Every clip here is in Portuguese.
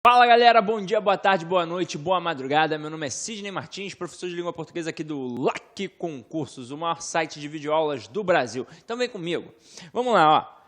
Fala galera, bom dia, boa tarde, boa noite, boa madrugada. Meu nome é Sidney Martins, professor de língua portuguesa aqui do LAC Concursos, o maior site de videoaulas do Brasil. Então vem comigo. Vamos lá, ó.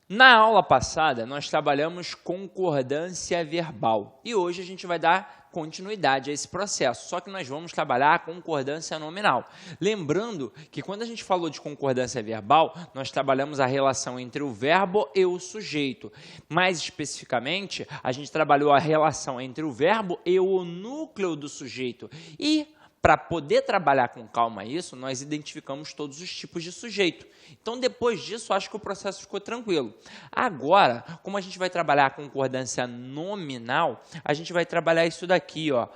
Na aula passada nós trabalhamos concordância verbal e hoje a gente vai dar continuidade a esse processo, só que nós vamos trabalhar a concordância nominal. Lembrando que quando a gente falou de concordância verbal, nós trabalhamos a relação entre o verbo e o sujeito. Mais especificamente, a gente trabalhou a relação entre o verbo e o núcleo do sujeito. E para poder trabalhar com calma isso, nós identificamos todos os tipos de sujeito. Então, depois disso, acho que o processo ficou tranquilo. Agora, como a gente vai trabalhar a concordância nominal, a gente vai trabalhar isso daqui, ó,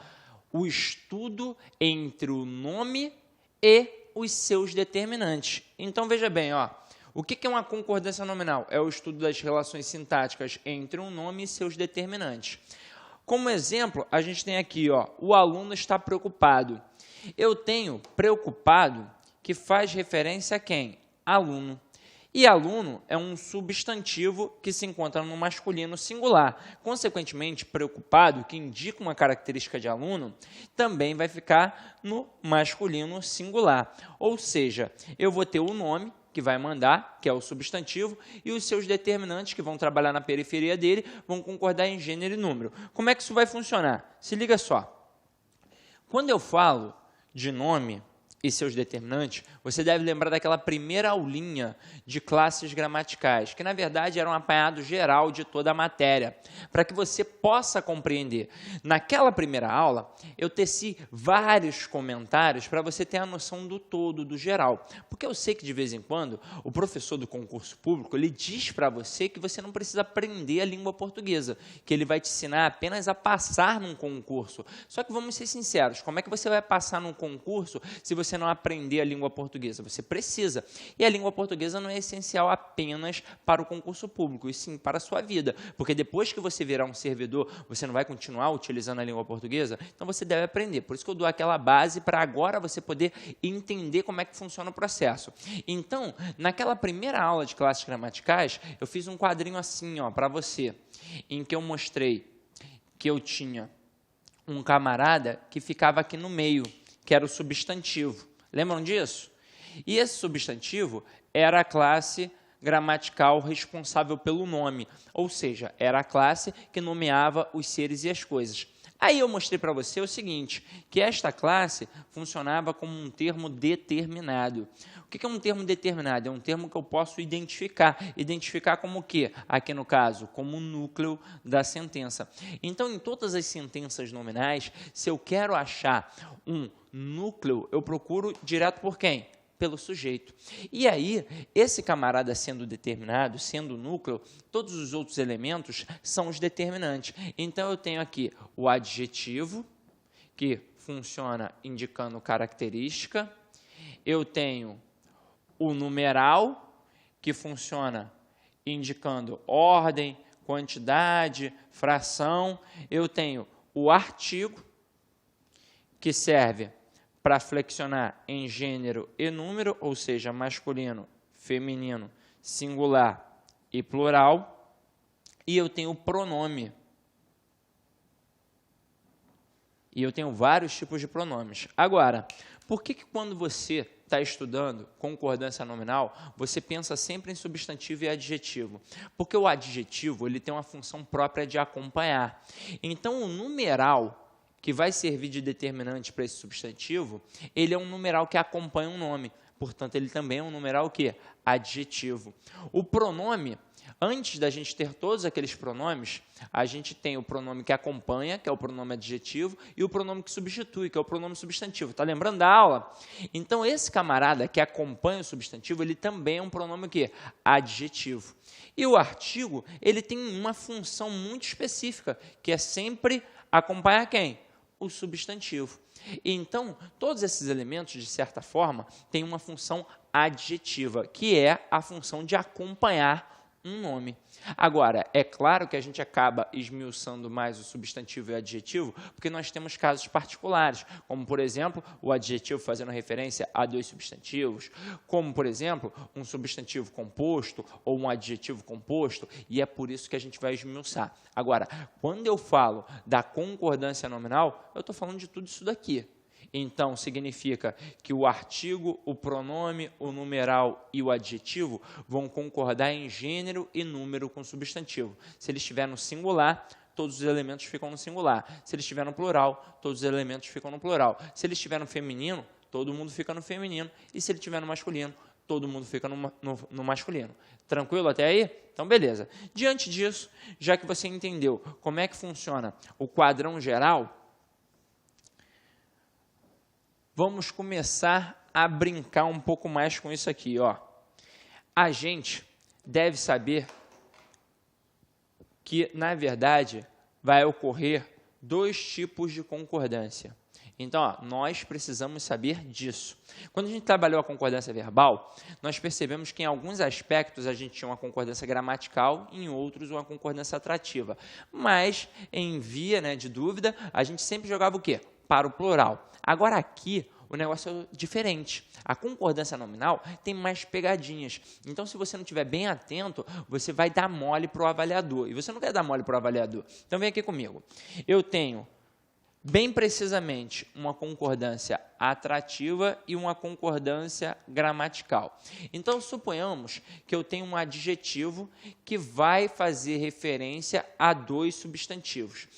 o estudo entre o nome e os seus determinantes. Então, veja bem, ó, o que é uma concordância nominal? É o estudo das relações sintáticas entre um nome e seus determinantes. Como exemplo, a gente tem aqui, ó, o aluno está preocupado. Eu tenho preocupado, que faz referência a quem? Aluno. E aluno é um substantivo que se encontra no masculino singular. Consequentemente, preocupado, que indica uma característica de aluno, também vai ficar no masculino singular. Ou seja, eu vou ter o nome, que vai mandar, que é o substantivo, e os seus determinantes, que vão trabalhar na periferia dele, vão concordar em gênero e número. Como é que isso vai funcionar? Se liga só. Quando eu falo de nome e seus determinantes, você deve lembrar daquela primeira aulinha de classes gramaticais, que na verdade era um apanhado geral de toda a matéria, para que você possa compreender. Naquela primeira aula, eu teci vários comentários para você ter a noção do todo, do geral, porque eu sei que de vez em quando o professor do concurso público, ele diz para você que você não precisa aprender a língua portuguesa, que ele vai te ensinar apenas a passar num concurso. Só que vamos ser sinceros, como é que você vai passar num concurso se você não aprender a língua portuguesa? Você precisa. E a língua portuguesa não é essencial apenas para o concurso público, e sim para a sua vida. Porque depois que você virar um servidor, você não vai continuar utilizando a língua portuguesa? Então você deve aprender. Por isso que eu dou aquela base para agora você poder entender como é que funciona o processo. Então, naquela primeira aula de classes gramaticais, eu fiz um quadrinho assim, ó, para você, em que eu mostrei que eu tinha um camarada que ficava aqui no meio, que era o substantivo. Lembram disso? E esse substantivo era a classe gramatical responsável pelo nome, ou seja, era a classe que nomeava os seres e as coisas. Aí eu mostrei para você o seguinte, que esta classe funcionava como um termo determinado. O que é um termo determinado? É um termo que eu posso identificar. Identificar como o quê? Aqui no caso, como o núcleo da sentença. Então, em todas as sentenças nominais, se eu quero achar um núcleo, eu procuro direto por quem? Pelo sujeito. E aí, esse camarada sendo determinado, sendo o núcleo, todos os outros elementos são os determinantes. Então, eu tenho aqui o adjetivo, que funciona indicando característica. Eu tenho o numeral, que funciona indicando ordem, quantidade, fração. Eu tenho o artigo, que serve para flexionar em gênero e número, ou seja, masculino, feminino, singular e plural. E eu tenho o pronome. E eu tenho vários tipos de pronomes. Agora, por que quando você está estudando concordância nominal, você pensa sempre em substantivo e adjetivo? Porque o adjetivo ele tem uma função própria de acompanhar. Então, o numeral que vai servir de determinante para esse substantivo, ele é um numeral que acompanha um nome. Portanto, ele também é um numeral o quê? Adjetivo. O pronome, antes da gente ter todos aqueles pronomes, a gente tem o pronome que acompanha, que é o pronome adjetivo, e o pronome que substitui, que é o pronome substantivo. Está lembrando da aula? Então, esse camarada que acompanha o substantivo, ele também é um pronome o quê? Adjetivo. E o artigo, ele tem uma função muito específica, que é sempre acompanhar quem? O substantivo. Então, todos esses elementos, de certa forma, têm uma função adjetiva, que é a função de acompanhar um nome. Agora, é claro que a gente acaba esmiuçando mais o substantivo e o adjetivo, porque nós temos casos particulares, como, por exemplo, o adjetivo fazendo referência a dois substantivos, como, por exemplo, um substantivo composto ou um adjetivo composto, e é por isso que a gente vai esmiuçar. Agora, quando eu falo da concordância nominal, eu estou falando de tudo isso daqui. Então, significa que o artigo, o pronome, o numeral e o adjetivo vão concordar em gênero e número com o substantivo. Se ele estiver no singular, todos os elementos ficam no singular. Se ele estiver no plural, todos os elementos ficam no plural. Se ele estiver no feminino, todo mundo fica no feminino. E se ele estiver no masculino, todo mundo fica no masculino. Tranquilo até aí? Então, beleza. Diante disso, já que você entendeu como é que funciona o quadrão geral, vamos começar a brincar um pouco mais com isso aqui, ó. A gente deve saber que, na verdade, vai ocorrer dois tipos de concordância. Então, ó, nós precisamos saber disso. Quando a gente trabalhou a concordância verbal, nós percebemos que em alguns aspectos a gente tinha uma concordância gramatical, em outros uma concordância atrativa. Mas, em via, né, de dúvida, a gente sempre jogava o quê? Para o plural. Agora aqui o negócio é diferente. A concordância nominal tem mais pegadinhas. Então, se você não estiver bem atento, você vai dar mole para o avaliador. E você não quer dar mole para o avaliador. Então, vem aqui comigo. Eu tenho, bem precisamente, uma concordância atrativa e uma concordância gramatical. Então, suponhamos que eu tenho um adjetivo que vai fazer referência a dois substantivos.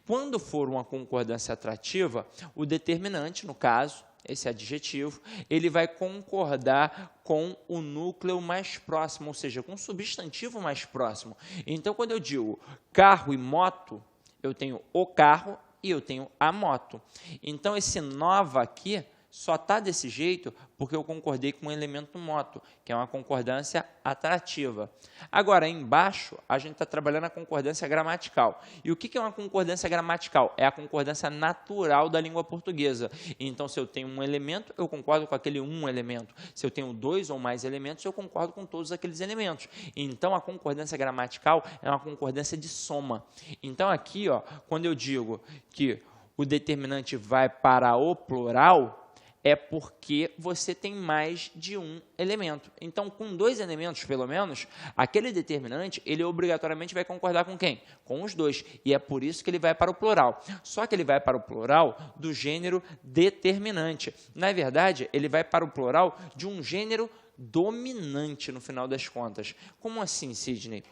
Quando for uma concordância atrativa, o determinante, no caso, esse adjetivo, ele vai concordar com o núcleo mais próximo, ou seja, com o substantivo mais próximo. Então, quando eu digo carro e moto, eu tenho o carro e eu tenho a moto. Então, esse nova aqui só está desse jeito porque eu concordei com o elemento moto, que é uma concordância atrativa. Agora, embaixo, a gente está trabalhando a concordância gramatical. E o que é uma concordância gramatical? É a concordância natural da língua portuguesa. Então, se eu tenho um elemento, eu concordo com aquele um elemento. Se eu tenho dois ou mais elementos, eu concordo com todos aqueles elementos. Então, a concordância gramatical é uma concordância de soma. Então, aqui, ó, quando eu digo que o determinante vai para o plural, é porque você tem mais de um elemento. Então, com dois elementos, pelo menos, aquele determinante, ele obrigatoriamente vai concordar com quem? Com os dois. E é por isso que ele vai para o plural. Só que ele vai para o plural do gênero determinante. Na verdade, ele vai para o plural de um gênero dominante, no final das contas. Como assim, Sidney?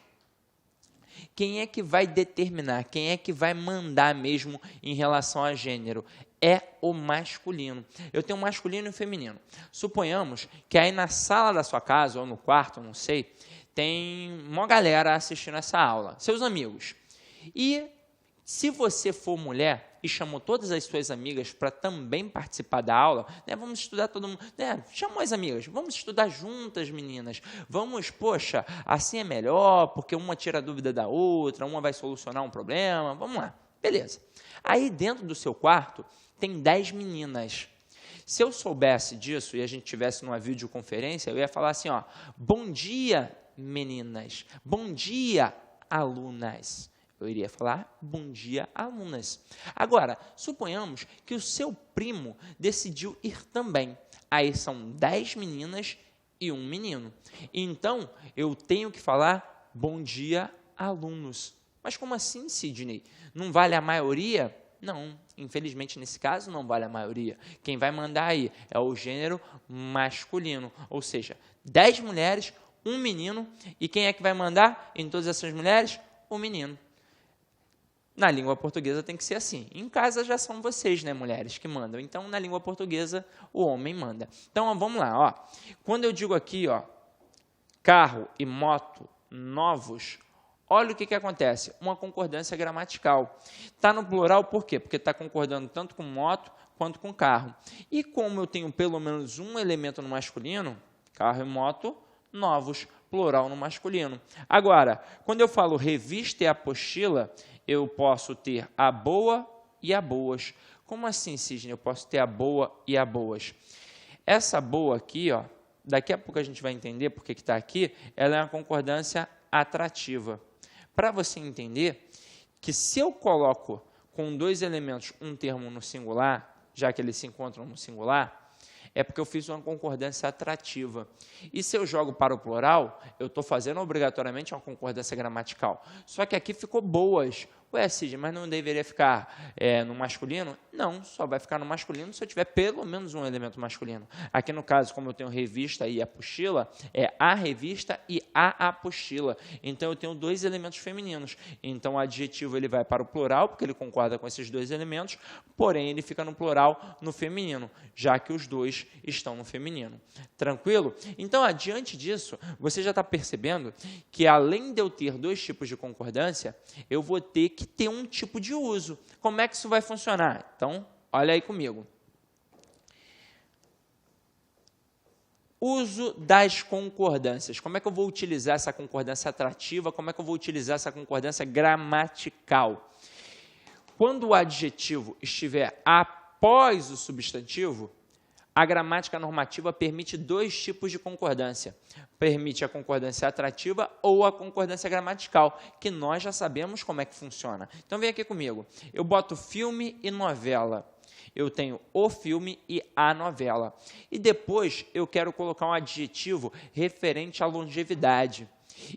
Quem é que vai determinar? Quem é que vai mandar mesmo em relação a gênero? É o masculino. Eu tenho um masculino e um feminino. Suponhamos que aí na sala da sua casa, ou no quarto, não sei, tem uma galera assistindo essa aula, seus amigos. E se você for mulher e chamou todas as suas amigas para também participar da aula, né, vamos estudar todo mundo, né, chamou as amigas, vamos estudar juntas, meninas, vamos, poxa, assim é melhor, porque uma tira a dúvida da outra, uma vai solucionar um problema, vamos lá, beleza. Aí dentro do seu quarto tem 10 meninas. Se eu soubesse disso e a gente tivesse numa videoconferência, eu ia falar assim, ó, bom dia, meninas, bom dia, alunas. Eu iria falar, bom dia, alunas. Agora, suponhamos que o seu primo decidiu ir também. Aí são 10 meninas e um menino. Então, eu tenho que falar, bom dia, alunos. Mas como assim, Sidney? Não vale a maioria? Não, infelizmente, nesse caso, não vale a maioria. Quem vai mandar aí é o gênero masculino. Ou seja, 10 mulheres, um menino. E quem é que vai mandar em todas essas mulheres? O menino. Na língua portuguesa tem que ser assim. Em casa já são vocês, né, mulheres, que mandam. Então, na língua portuguesa, o homem manda. Então, ó, vamos lá. Ó. Quando eu digo aqui, ó, carro e moto novos, olha o que acontece. Uma concordância gramatical. Está no plural por quê? Porque está concordando tanto com moto quanto com carro. E como eu tenho pelo menos um elemento no masculino, carro e moto novos, plural no masculino. Agora, quando eu falo revista e apostila, eu posso ter a boa e a boas. Como assim, Sidney? Eu posso ter a boa e a boas. Essa boa aqui, ó, daqui a pouco a gente vai entender por que está aqui, ela é uma concordância atrativa. Para você entender que se eu coloco com dois elementos um termo no singular, já que eles se encontram no singular, é porque eu fiz uma concordância atrativa. E se eu jogo para o plural, eu estou fazendo obrigatoriamente uma concordância gramatical. Só que aqui ficou boas. Ué, Cid, mas não deveria ficar no masculino? Não, só vai ficar no masculino se eu tiver pelo menos um elemento masculino. Aqui no caso, como eu tenho revista e apostila, é a revista e a apostila. Então, eu tenho dois elementos femininos. Então, o adjetivo ele vai para o plural, porque ele concorda com esses dois elementos, porém, ele fica no plural no feminino, já que os dois estão no feminino. Tranquilo? Então, adiante disso, você já está percebendo que, além de eu ter dois tipos de concordância, eu vou ter que ter um tipo de uso. Como é que isso vai funcionar? Então, olha aí comigo. Uso das concordâncias. Como é que eu vou utilizar essa concordância atrativa? Como é que eu vou utilizar essa concordância gramatical? Quando o adjetivo estiver após o substantivo, a gramática normativa permite dois tipos de concordância. Permite a concordância atrativa ou a concordância gramatical, que nós já sabemos como é que funciona. Então, vem aqui comigo. Eu boto filme e novela. Eu tenho o filme e a novela. E depois eu quero colocar um adjetivo referente à longevidade.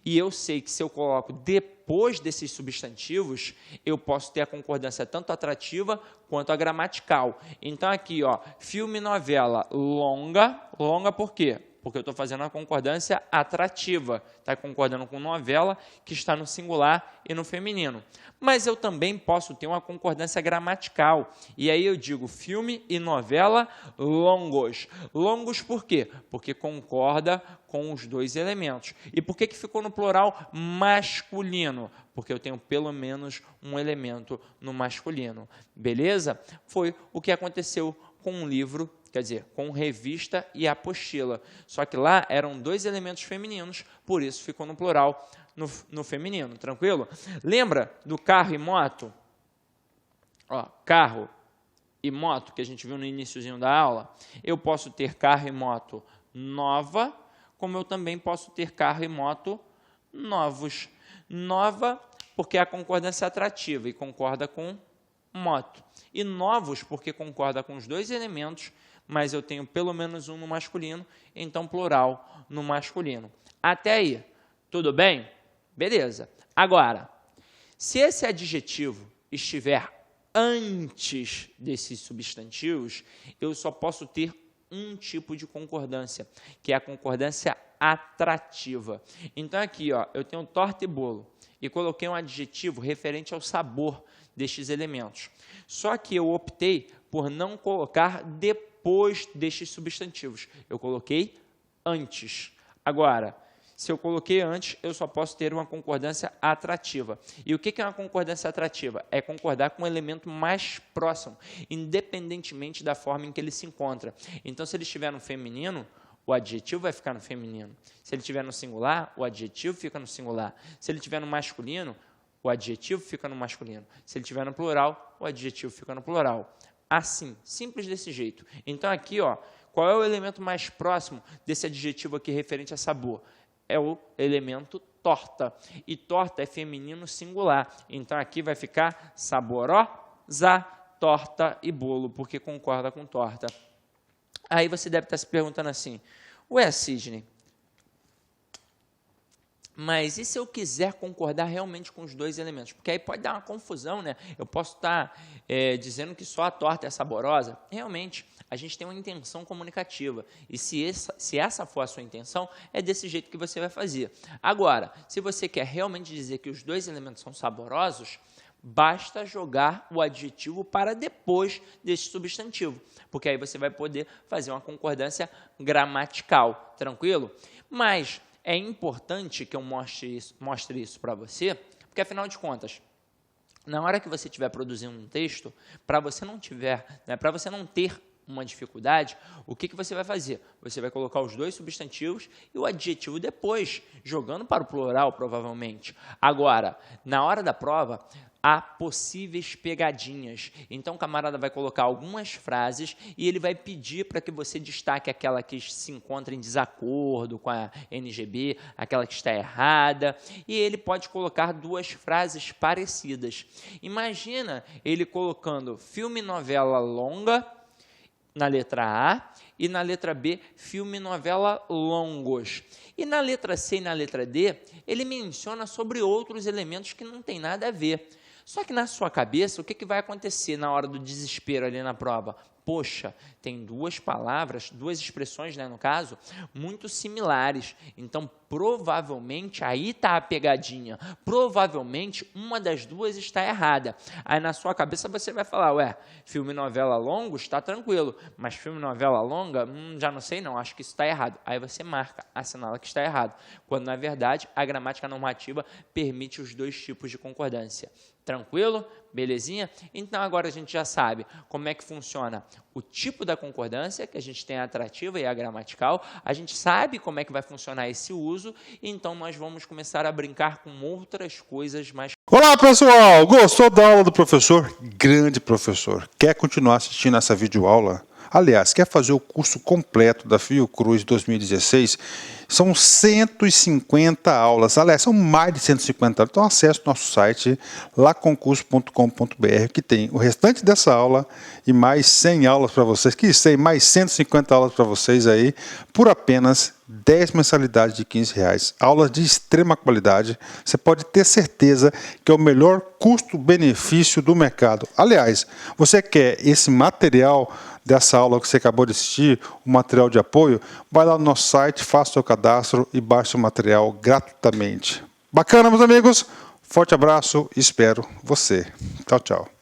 E eu sei que se eu coloco depois desses substantivos, eu posso ter a concordância tanto atrativa quanto a gramatical. Então, aqui, ó, filme e novela, longa. Longa por quê? Porque eu estou fazendo uma concordância atrativa. Está concordando com novela, que está no singular e no feminino. Mas eu também posso ter uma concordância gramatical. E aí eu digo filme e novela longos. Longos por quê? Porque concorda com os dois elementos. E por que ficou no plural masculino? Porque eu tenho pelo menos um elemento no masculino. Beleza? Foi o que aconteceu com o livro, quer dizer, com revista e apostila. Só que lá eram dois elementos femininos, por isso ficou no plural, no feminino, tranquilo? Lembra do carro e moto? Ó, carro e moto, que a gente viu no iniciozinho da aula. Eu posso ter carro e moto nova, como eu também posso ter carro e moto novos. Nova, porque a concordância é atrativa e concorda com moto. E novos, porque concorda com os dois elementos, mas eu tenho pelo menos um no masculino, então plural no masculino. Até aí, tudo bem? Beleza. Agora, se esse adjetivo estiver antes desses substantivos, eu só posso ter um tipo de concordância, que é a concordância atrativa. Então, aqui, ó, eu tenho torta e bolo, e coloquei um adjetivo referente ao sabor destes elementos. Só que eu optei por não colocar depois destes substantivos. Eu coloquei antes. Agora, se eu coloquei antes, eu só posso ter uma concordância atrativa. E o que é uma concordância atrativa? É concordar com o elemento mais próximo, independentemente da forma em que ele se encontra. Então, se ele estiver no feminino, o adjetivo vai ficar no feminino. Se ele estiver no singular, o adjetivo fica no singular. Se ele estiver no masculino, o adjetivo fica no masculino. Se ele estiver no plural, o adjetivo fica no plural. Assim, simples desse jeito. Então, aqui, ó, qual é o elemento mais próximo desse adjetivo aqui referente a sabor? É o elemento torta. E torta é feminino singular. Então, aqui vai ficar saborosa, torta e bolo, porque concorda com torta. Aí você deve estar se perguntando assim, ué, Sidney, mas e se eu quiser concordar realmente com os dois elementos? Porque aí pode dar uma confusão, né? Eu posso estar dizendo que só a torta é saborosa. Realmente, a gente tem uma intenção comunicativa. E se essa for a sua intenção, é desse jeito que você vai fazer. Agora, se você quer realmente dizer que os dois elementos são saborosos, basta jogar o adjetivo para depois desse substantivo, porque aí você vai poder fazer uma concordância gramatical, tranquilo? Mas é importante que eu mostre isso para você, porque afinal de contas, na hora que você estiver produzindo um texto, para você não ter uma dificuldade, o que você vai fazer? Você vai colocar os dois substantivos e o adjetivo depois, jogando para o plural, provavelmente. Agora, na hora da prova, a possíveis pegadinhas. Então, o camarada vai colocar algumas frases e ele vai pedir para que você destaque aquela que se encontra em desacordo com a NGB, aquela que está errada, e ele pode colocar duas frases parecidas. Imagina ele colocando filme, novela longa na letra A e na letra B, filme, novela longos. E na letra C e na letra D, ele menciona sobre outros elementos que não tem nada a ver. Só que na sua cabeça, o que vai acontecer na hora do desespero ali na prova? Poxa, tem duas palavras, duas expressões, né, no caso, muito similares. Então, provavelmente, aí está a pegadinha. Provavelmente, uma das duas está errada. Aí, na sua cabeça, você vai falar, ué, filme e novela longo está tranquilo, mas filme e novela longa, já não sei não, acho que isso está errado. Aí você marca, assinala que está errado. Quando, na verdade, a gramática normativa permite os dois tipos de concordância. Tranquilo? Belezinha? Então, agora a gente já sabe como é que funciona o tipo da concordância, que a gente tem a atrativa e a gramatical. A gente sabe como é que vai funcionar esse uso, então nós vamos começar a brincar com outras coisas mais... Olá, pessoal! Gostou da aula do professor? Grande professor! Quer continuar assistindo essa videoaula? Aliás, quer fazer o curso completo da Fiocruz 2016? São 150 aulas, aliás, são mais de 150 aulas. Então, acesse o nosso site, laconcurso.com.br, que tem o restante dessa aula e mais 100 aulas para vocês, que tem mais 150 aulas para vocês aí, por apenas 10 mensalidades de R$15. Aulas de extrema qualidade. Você pode ter certeza que é o melhor custo-benefício do mercado. Aliás, você quer esse material dessa aula que você acabou de assistir, o material de apoio, vai lá no nosso site, faça o seu cadastro e baixe o material gratuitamente. Bacana, meus amigos? Forte abraço e espero você. Tchau, tchau.